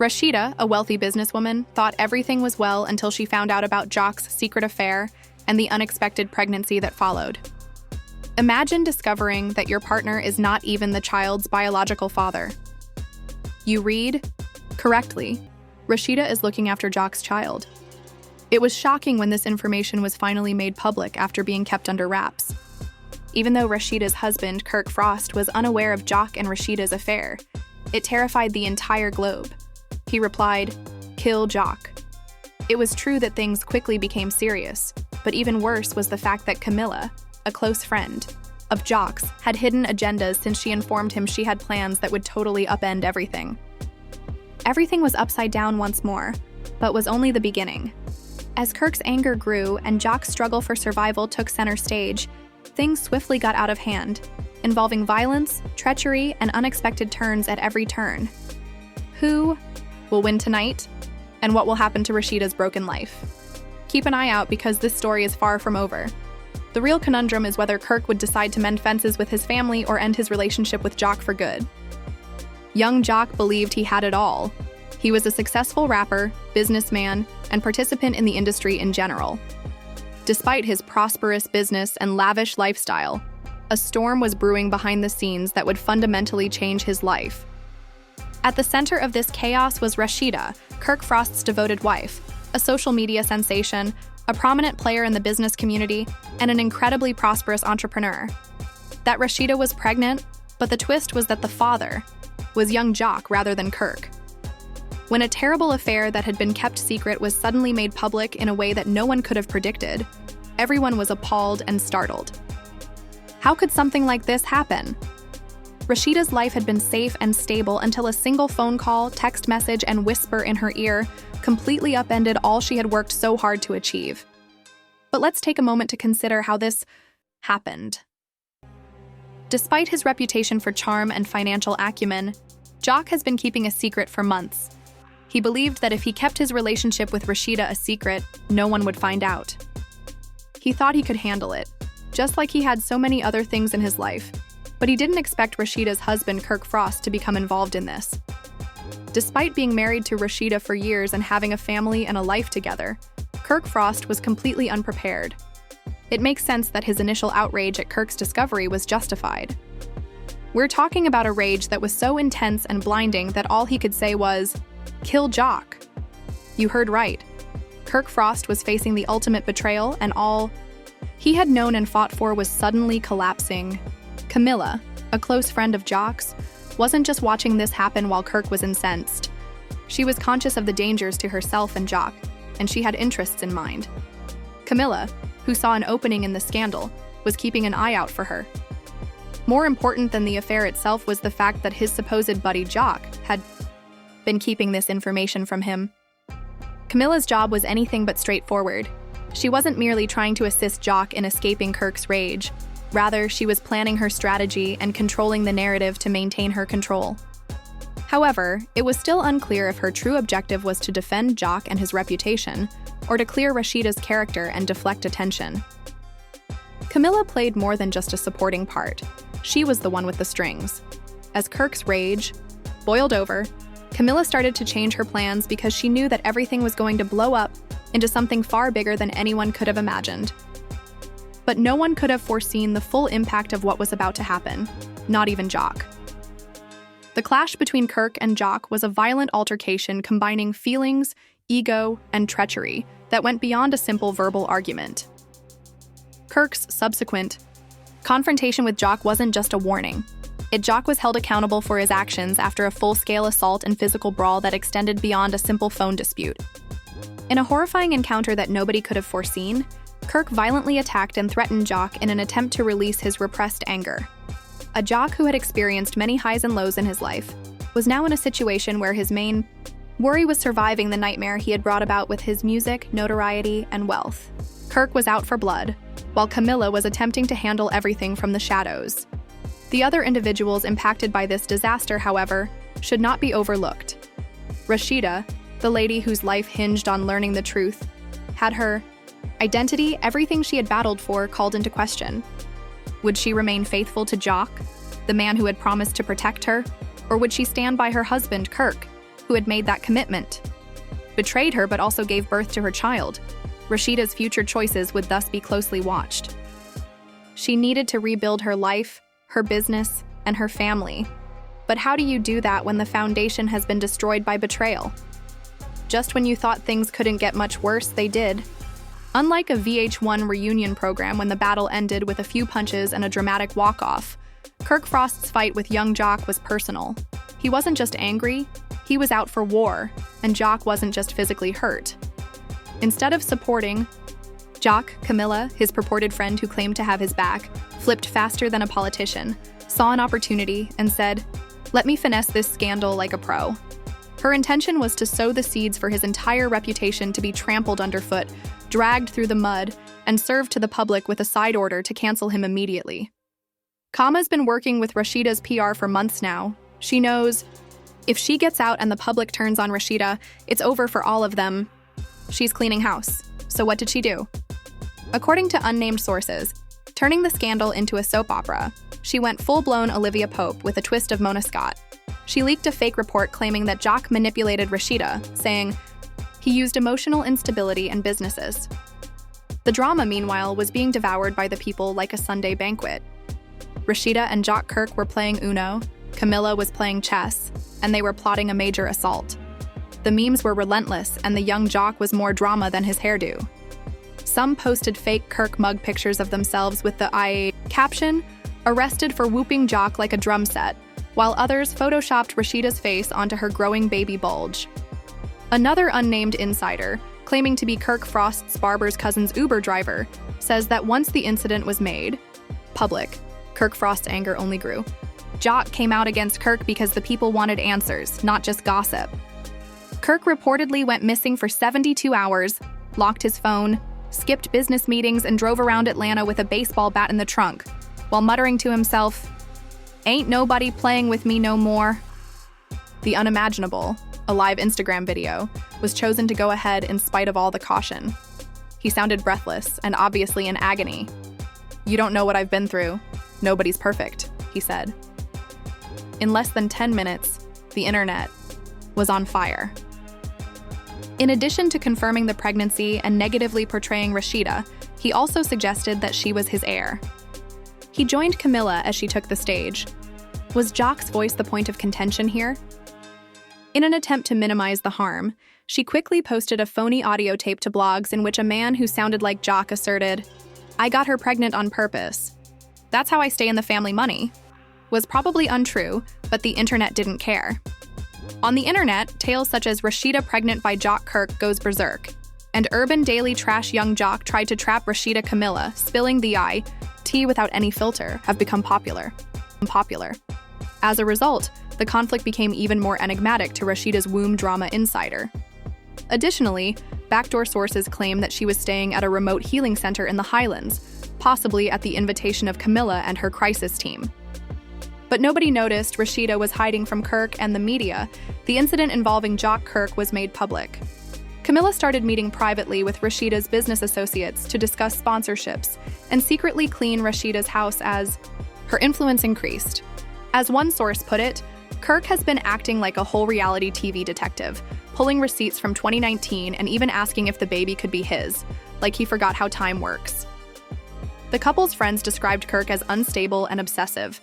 Rasheeda, a wealthy businesswoman, thought everything was well until she found out about Jock's secret affair and the unexpected pregnancy that followed. Imagine discovering that your partner is not even the child's biological father. You read correctly. Rasheeda is looking after Jock's child. It was shocking when this information was finally made public after being kept under wraps. Even though Rasheeda's husband, Kirk Frost, was unaware of Jock and Rasheeda's affair, it terrified the entire globe. He replied, "Kill Jock." It was true that things quickly became serious, but even worse was the fact that Camilla, a close friend of Jock's, had hidden agendas since she informed him she had plans that would totally upend everything. Everything was upside down once more, but was only the beginning. As Kirk's anger grew and Jock's struggle for survival took center stage, things swiftly got out of hand, involving violence, treachery, and unexpected turns at every turn. Who will win tonight? And what will happen to Rasheeda's broken life? Keep an eye out because this story is far from over. The real conundrum is whether Kirk would decide to mend fences with his family or end his relationship with Jock for good. Young Jock believed he had it all. He was a successful rapper, businessman, and participant in the industry in general. Despite his prosperous business and lavish lifestyle, a storm was brewing behind the scenes that would fundamentally change his life. At the center of this chaos was Rasheeda, Kirk Frost's devoted wife, a social media sensation, a prominent player in the business community, and an incredibly prosperous entrepreneur. That Rasheeda was pregnant, but the twist was that the father was young Jock rather than Kirk. When a terrible affair that had been kept secret was suddenly made public in a way that no one could have predicted, everyone was appalled and startled. How could something like this happen? Rasheeda's life had been safe and stable until a single phone call, text message, and whisper in her ear completely upended all she had worked so hard to achieve. But let's take a moment to consider how this happened. Despite his reputation for charm and financial acumen, Jock has been keeping a secret for months. He believed that if he kept his relationship with Rasheeda a secret, no one would find out. He thought he could handle it, just like he had so many other things in his life, but he didn't expect Rasheeda's husband, Kirk Frost, to become involved in this. Despite being married to Rasheeda for years and having a family and a life together, Kirk Frost was completely unprepared. It makes sense that his initial outrage at Kirk's discovery was justified. We're talking about a rage that was so intense and blinding that all he could say was, "Kill Jock." You heard right. Kirk Frost was facing the ultimate betrayal, and all he had known and fought for was suddenly collapsing. Camilla, a close friend of Jock's, wasn't just watching this happen while Kirk was incensed. She was conscious of the dangers to herself and Jock, and she had interests in mind. Camilla, who saw an opening in the scandal, was keeping an eye out for her. More important than the affair itself was the fact that his supposed buddy Jock had been keeping this information from him. Camilla's job was anything but straightforward. She wasn't merely trying to assist Jock in escaping Kirk's rage. Rather, she was planning her strategy and controlling the narrative to maintain her control. However, it was still unclear if her true objective was to defend Jock and his reputation, or to clear Rasheeda's character and deflect attention. Camilla played more than just a supporting part. She was the one with the strings. As Kirk's rage boiled over, Camilla started to change her plans because she knew that everything was going to blow up into something far bigger than anyone could have imagined. But no one could have foreseen the full impact of what was about to happen, not even Jock. The clash between Kirk and Jock was a violent altercation combining feelings, ego, and treachery that went beyond a simple verbal argument. Kirk's subsequent confrontation with Jock wasn't just a warning. Jock was held accountable for his actions after a full-scale assault and physical brawl that extended beyond a simple phone dispute. In a horrifying encounter that nobody could have foreseen, Kirk violently attacked and threatened Jock in an attempt to release his repressed anger. A Jock who had experienced many highs and lows in his life was now in a situation where his main worry was surviving the nightmare he had brought about with his music, notoriety, and wealth. Kirk was out for blood, while Camilla was attempting to handle everything from the shadows. The other individuals impacted by this disaster, however, should not be overlooked. Rasheeda, the lady whose life hinged on learning the truth, had her identity, everything she had battled for, called into question. Would she remain faithful to Jock, the man who had promised to protect her, or would she stand by her husband, Kirk, who had made that commitment. Betrayed her but also gave birth to her child. Rasheeda's future choices would thus be closely watched. She needed to rebuild her life, her business, and her family. But how do you do that when the foundation has been destroyed by betrayal? Just when you thought things couldn't get much worse, they did. Unlike a VH1 reunion program when the battle ended with a few punches and a dramatic walk-off, Kirk Frost's fight with young Jock was personal. He wasn't just angry, he was out for war, and Jock wasn't just physically hurt. Instead of supporting, Jock, Camilla, his purported friend who claimed to have his back, flipped faster than a politician, saw an opportunity, and said, "Let me finesse this scandal like a pro." Her intention was to sow the seeds for his entire reputation to be trampled underfoot, dragged through the mud, and served to the public with a side order to cancel him immediately. Kama's been working with Rasheeda's PR for months now. She knows if she gets out and the public turns on Rasheeda, it's over for all of them. She's cleaning house. So what did she do? According to unnamed sources, turning the scandal into a soap opera, she went full-blown Olivia Pope with a twist of Mona Scott. She leaked a fake report claiming that Jock manipulated Rasheeda, saying he used emotional instability and businesses. The drama, meanwhile, was being devoured by the people like a Sunday banquet. Rasheeda and Jock Kirk were playing Uno, Camilla was playing chess, and they were plotting a major assault. The memes were relentless, and the young Jock was more drama than his hairdo. Some posted fake Kirk mug pictures of themselves with the I caption, "Arrested for whooping Jock like a drum set," while others photoshopped Rasheeda's face onto her growing baby bulge. Another unnamed insider, claiming to be Kirk Frost's barber's cousin's Uber driver, says that once the incident was made public, Kirk Frost's anger only grew. Jock came out against Kirk because the people wanted answers, not just gossip. Kirk reportedly went missing for 72 hours, locked his phone, skipped business meetings, and drove around Atlanta with a baseball bat in the trunk, while muttering to himself, "Ain't nobody playing with me no more." The unimaginable, a live Instagram video, was chosen to go ahead in spite of all the caution. He sounded breathless and obviously in agony. "You don't know what I've been through. Nobody's perfect," he said. In less than 10 minutes, the internet was on fire. In addition to confirming the pregnancy and negatively portraying Rasheeda, he also suggested that she was his heir. He joined Camilla as she took the stage. Was Jock's voice the point of contention here? In an attempt to minimize the harm, she quickly posted a phony audio tape to blogs in which a man who sounded like Jock asserted, "I got her pregnant on purpose. That's how I stay in the family money." Was probably untrue, but the internet didn't care. On the internet, tales such as Rasheeda pregnant by Jock Kirk goes berserk, and urban daily trash young Jock tried to trap Rasheeda Camilla, spilling the tea without any filter, have become popular. As a result, the conflict became even more enigmatic to Rasheeda's womb drama insider. Additionally, backdoor sources claim that she was staying at a remote healing center in the Highlands, possibly at the invitation of Camilla and her crisis team. But nobody noticed Rasheeda was hiding from Kirk and the media. The incident involving Jock Kirk was made public. Camilla started meeting privately with Rasheeda's business associates to discuss sponsorships and secretly clean Rasheeda's house as her influence increased. As one source put it, Kirk has been acting like a whole reality TV detective, pulling receipts from 2019 and even asking if the baby could be his, like he forgot how time works. The couple's friends described Kirk as unstable and obsessive,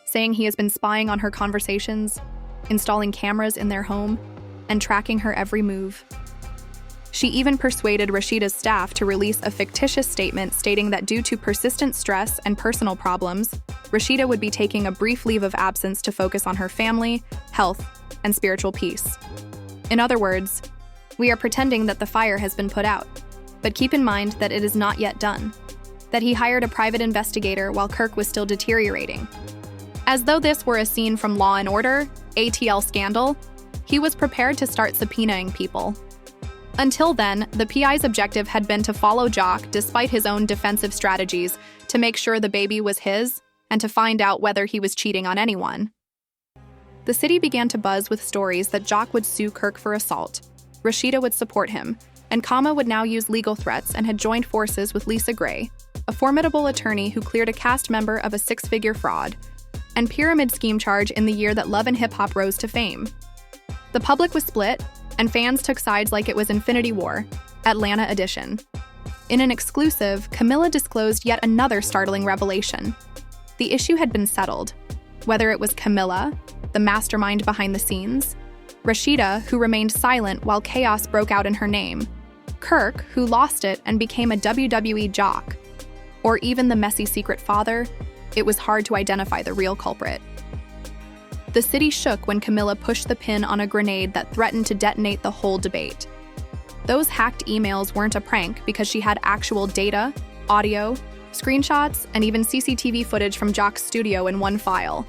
saying he has been spying on her conversations, installing cameras in their home, and tracking her every move. She even persuaded Rasheeda's staff to release a fictitious statement stating that due to persistent stress and personal problems, Rasheeda would be taking a brief leave of absence to focus on her family, health, and spiritual peace. In other words, we are pretending that the fire has been put out, but keep in mind that it is not yet done, that he hired a private investigator while Kirk was still deteriorating. As though this were a scene from Law & Order, ATL scandal, he was prepared to start subpoenaing people. Until then, the PI's objective had been to follow Jock despite his own defensive strategies to make sure the baby was his and to find out whether he was cheating on anyone. The city began to buzz with stories that Jock would sue Kirk for assault, Rasheeda would support him, and Kama would now use legal threats and had joined forces with Lisa Gray, a formidable attorney who cleared a cast member of a six-figure fraud and pyramid scheme charge in the year that Love and Hip Hop rose to fame. The public was split, and fans took sides like it was Infinity War, Atlanta edition. In an exclusive, Camilla disclosed yet another startling revelation. The issue had been settled. Whether it was Camilla, the mastermind behind the scenes, Rasheeda, who remained silent while chaos broke out in her name, Kirk, who lost it and became a WWE jock, or even the messy secret father, it was hard to identify the real culprit. The city shook when Camilla pushed the pin on a grenade that threatened to detonate the whole debate. Those hacked emails weren't a prank because she had actual data, audio, screenshots, and even CCTV footage from Jock's studio in one file.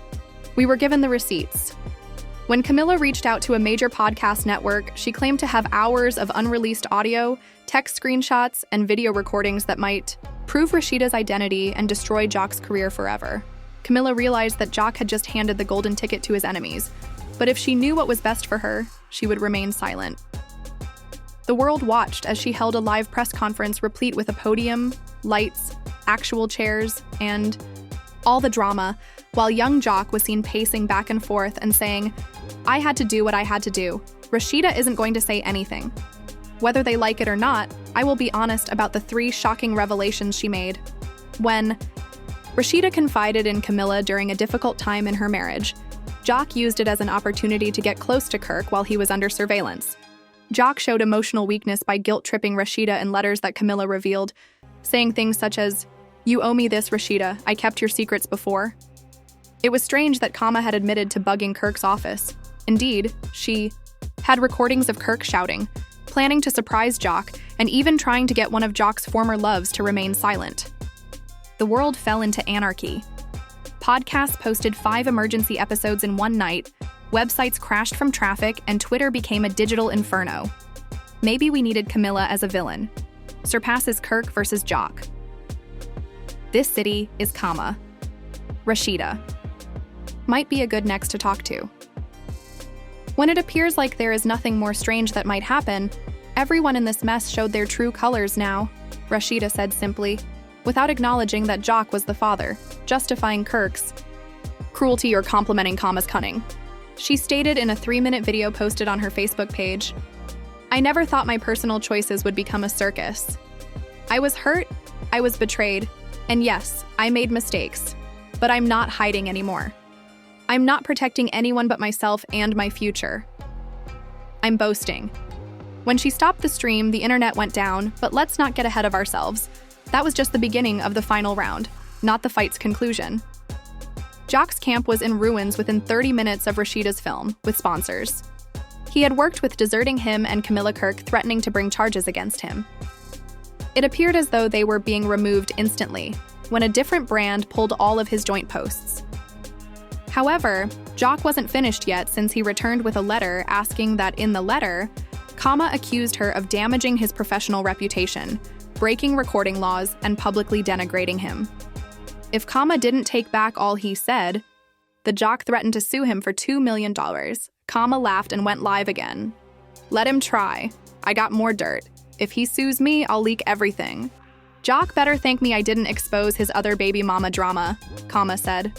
We were given the receipts. When Camilla reached out to a major podcast network, she claimed to have hours of unreleased audio, text screenshots, and video recordings that might prove Rasheeda's identity and destroy Jock's career forever. Camilla realized that Jock had just handed the golden ticket to his enemies, but if she knew what was best for her, she would remain silent. The world watched as she held a live press conference replete with a podium, lights, actual chairs, and all the drama, while young Jock was seen pacing back and forth and saying, "I had to do what I had to do. Rasheeda isn't going to say anything. Whether they like it or not, I will be honest about the 3 shocking revelations she made." When Rasheeda confided in Camilla during a difficult time in her marriage, Jock used it as an opportunity to get close to Kirk while he was under surveillance. Jock showed emotional weakness by guilt-tripping Rasheeda in letters that Camilla revealed, saying things such as, "You owe me this, Rasheeda. I kept your secrets before." It was strange that Kama had admitted to bugging Kirk's office. Indeed, she had recordings of Kirk shouting, planning to surprise Jock, and even trying to get one of Jock's former loves to remain silent. The world fell into anarchy. Podcasts posted 5 emergency episodes in one night, websites crashed from traffic, and Twitter became a digital inferno. Maybe we needed Camilla as a villain. Surpasses Kirk versus Jock. This city is Kama. Rasheeda. Might be a good next to talk to. When it appears like there is nothing more strange that might happen, everyone in this mess showed their true colors now, Rasheeda said simply, without acknowledging that Jock was the father, justifying Kirk's cruelty or complimenting Kama's cunning. She stated in a 3-minute video posted on her Facebook page, "I never thought my personal choices would become a circus. I was hurt, I was betrayed, and yes, I made mistakes, but I'm not hiding anymore. I'm not protecting anyone but myself and my future. I'm boasting." When she stopped the stream, the internet went down, but let's not get ahead of ourselves. That was just the beginning of the final round, not the fight's conclusion. Jock's camp was in ruins within 30 minutes of Rasheeda's film, with sponsors. He had worked with deserting him and Camilla Kirk, threatening to bring charges against him. It appeared as though they were being removed instantly, when a different brand pulled all of his joint posts. However, Jock wasn't finished yet, since he returned with a letter asking that in the letter, Kama accused her of damaging his professional reputation, breaking recording laws, and publicly denigrating him. If Kama didn't take back all he said, the Jock threatened to sue him for $2 million. Kama laughed and went live again. "Let him try. I got more dirt. If he sues me, I'll leak everything. Jock better thank me I didn't expose his other baby mama drama," Kama said.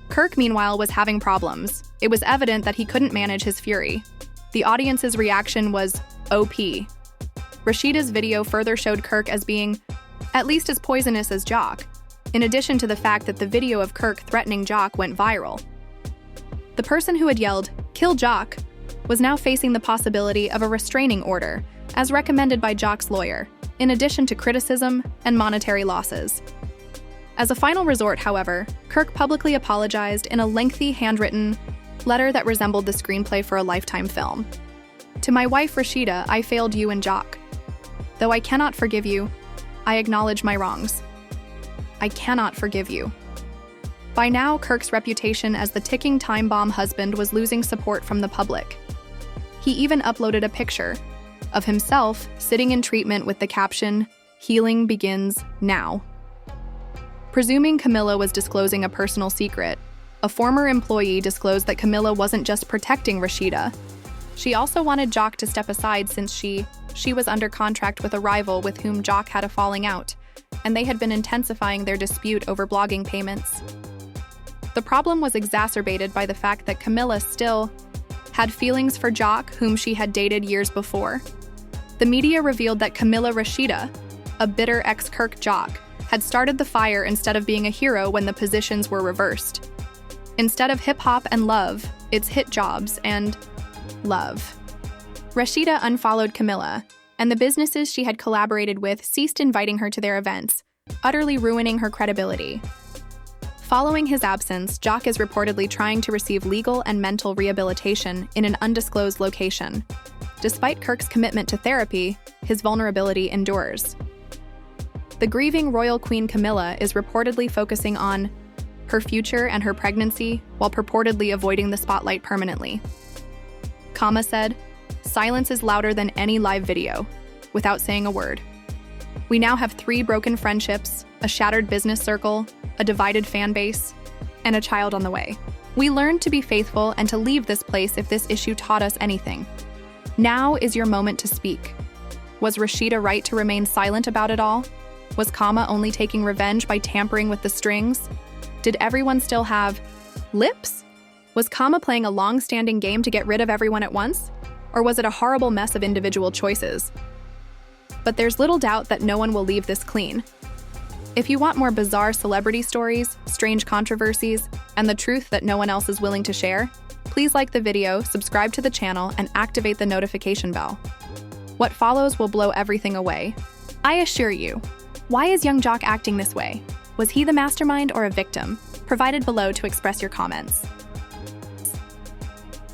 Kirk, meanwhile, was having problems. It was evident that he couldn't manage his fury. The audience's reaction was OP. Rasheeda's video further showed Kirk as being at least as poisonous as Jock, in addition to the fact that the video of Kirk threatening Jock went viral. The person who had yelled, "Kill Jock," was now facing the possibility of a restraining order, as recommended by Jock's lawyer, in addition to criticism and monetary losses. As a final resort, however, Kirk publicly apologized in a lengthy handwritten letter that resembled the screenplay for a Lifetime film. "To my wife Rasheeda, I failed you and Jock. Though I cannot forgive you, I acknowledge my wrongs. I cannot forgive you." By now, Kirk's reputation as the ticking time bomb husband was losing support from the public. He even uploaded a picture of himself sitting in treatment with the caption, "Healing begins now." Presuming Camilla was disclosing a personal secret, a former employee disclosed that Camilla wasn't just protecting Rasheeda. She also wanted Jock to step aside, since she was under contract with a rival with whom Jock had a falling out, and they had been intensifying their dispute over blogging payments. The problem was exacerbated by the fact that Camilla still had feelings for Jock, whom she had dated years before. The media revealed that Camilla Rasheeda, a bitter ex-Kirk Jock, had started the fire instead of being a hero when the positions were reversed. Instead of hip-hop and love, it's hit jobs and love. Rasheeda unfollowed Camilla, and the businesses she had collaborated with ceased inviting her to their events, utterly ruining her credibility. Following his absence, Jock is reportedly trying to receive legal and mental rehabilitation in an undisclosed location. Despite Kirk's commitment to therapy, his vulnerability endures. The grieving royal queen Camilla is reportedly focusing on her future and her pregnancy while purportedly avoiding the spotlight permanently. Kama said, "Silence is louder than any live video," without saying a word. We now have 3 broken friendships, a shattered business circle, a divided fan base, and a child on the way. We learned to be faithful and to leave this place if this issue taught us anything. Now is your moment to speak. Was Rasheeda right to remain silent about it all? Was Kama only taking revenge by tampering with the strings? Did everyone still have lips? Was Kama playing a long-standing game to get rid of everyone at once? Or was it a horrible mess of individual choices? But there's little doubt that no one will leave this clean. If you want more bizarre celebrity stories, strange controversies, and the truth that no one else is willing to share, please like the video, subscribe to the channel, and activate the notification bell. What follows will blow everything away. I assure you. Why is young Jock acting this way? Was he the mastermind or a victim? Provided below to express your comments.